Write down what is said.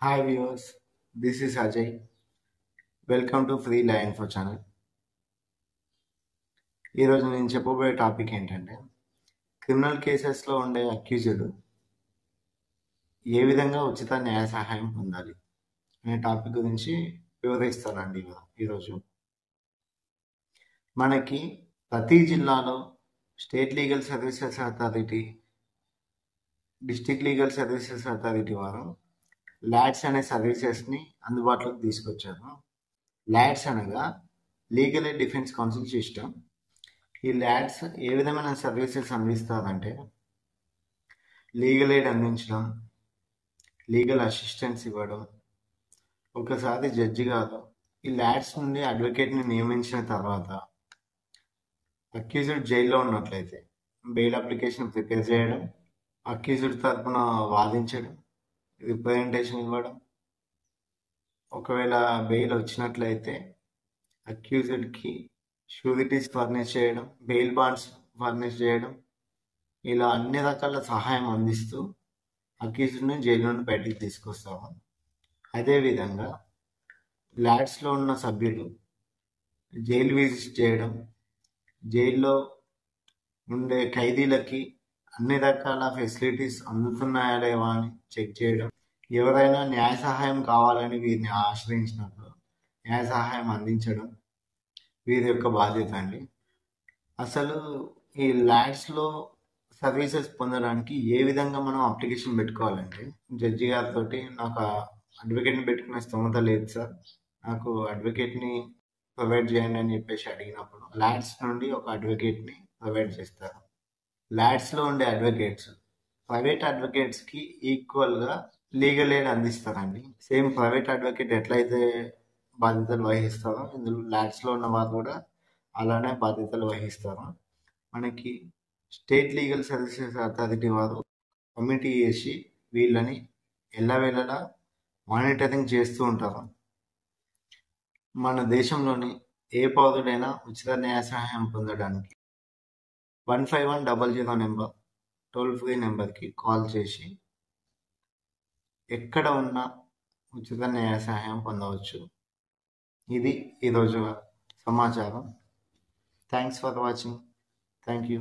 Hi viewers, this is Ajay. Welcome to Free Law Info channel. ఈరోజు నేను చెప్పబోయే topic ఏంటంటే క్రిమినల్ కేసెస్లో ఉండే అక్యూజ్డ్ ఏ విధంగా ఉచిత న్యాయ సహాయం పొందాలి అనే టాపిక్ గురించి వివరిస్తానండి ఈరోజు. మనకి ప్రతి జిల్లాలో state legal services authority, district legal services authority వారు ల్యాడ్స్ అనే సర్వీసెస్ని అందుబాటులోకి తీసుకొచ్చారు. ల్యాడ్స్ అనగా legal aid defence council system. ఈ ల్యాడ్స్ ఏ విధమైన సర్వీసెస్ అందిస్తారంటే లీగల్ ఎయిడ్ అందించడం, లీగల్ అసిస్టెన్స్ ఇవ్వడం. ఒకసారి జడ్జి గారు ఈ ల్యాడ్స్ నుండి అడ్వకేట్ని నియమించిన తర్వాత అక్యూజ్డ్ జైల్లో ఉన్నట్లయితే బెయిల్ అప్లికేషన్ ప్రిపేర్ చేయడం, అక్యూజ్డ్ తరపున వాదించడం, రిప్రజెంటేషన్ ఇవ్వడం. ఒకవేళ బెయిల్ వచ్చినట్లయితే అక్యూజ్డ్కి షూరిటీస్ ఫర్నిష్ చేయడం, బెయిల్ బాండ్స్ ఫర్నిష్ చేయడం, ఇలా అన్ని రకాల సహాయం అందిస్తూ అక్యూజ్డ్ని జైలు నుండి బయటికి తీసుకొస్తాము. అదేవిధంగా ల్యాడ్స్లో ఉన్న సభ్యులు జైలు విజిట్ చేయడం, జైల్లో ఉండే ఖైదీలకి అన్ని రకాల ఫెసిలిటీస్ అందుతున్నాయా లేవా అని చెక్ చేయడం, ఎవరైనా న్యాయ సహాయం కావాలని వీరిని ఆశ్రయించినప్పుడు న్యాయ సహాయం అందించడం వీరి యొక్క బాధ్యత అండి. అసలు ఈ ల్యాడ్స్లో సర్వీసెస్ పొందడానికి ఏ విధంగా మనం అప్లికేషన్ పెట్టుకోవాలంటే, జడ్జి గారితో నాకు అడ్వకేట్ని పెట్టుకునే స్తోమత లేదు సార్, నాకు అడ్వకేట్ని ప్రొవైడ్ చేయండి అని చెప్పేసి అడిగినప్పుడు ల్యాడ్స్ నుండి ఒక అడ్వకేట్ని ప్రొవైడ్ చేస్తారు. ల్యాడ్స్లో ఉండే అడ్వకేట్స్ ప్రైవేట్ అడ్వకేట్స్కి ఈక్వల్గా లీగల్ ఎయిడ్ అందిస్తారండి. సేమ్ ప్రైవేట్ అడ్వకేట్ ఎట్లయితే బాధ్యతలు వహిస్తారో ఇందులో ల్యాడ్స్లో ఉన్న వారు కూడా అలానే బాధ్యతలు వహిస్తారు. మనకి స్టేట్ లీగల్ సర్వీసెస్ అథారిటీ వారు కమిటీ చేసి వీళ్ళని ఎల్లవేళలా మానిటరింగ్ చేస్తూ ఉంటారు. మన దేశంలోని ఏ పౌరుడైనా ఉచిత న్యాయ సహాయం పొందడానికి 15100 నెంబర్ టోల్ ఫ్రీ నెంబర్కి కాల్ చేసి ఎక్కడ ఉన్నా ఉచిత న్యాయ సహాయం పొందవచ్చు. ఇది ఈరోజు సమాచారం. Thanks for watching. Thank you.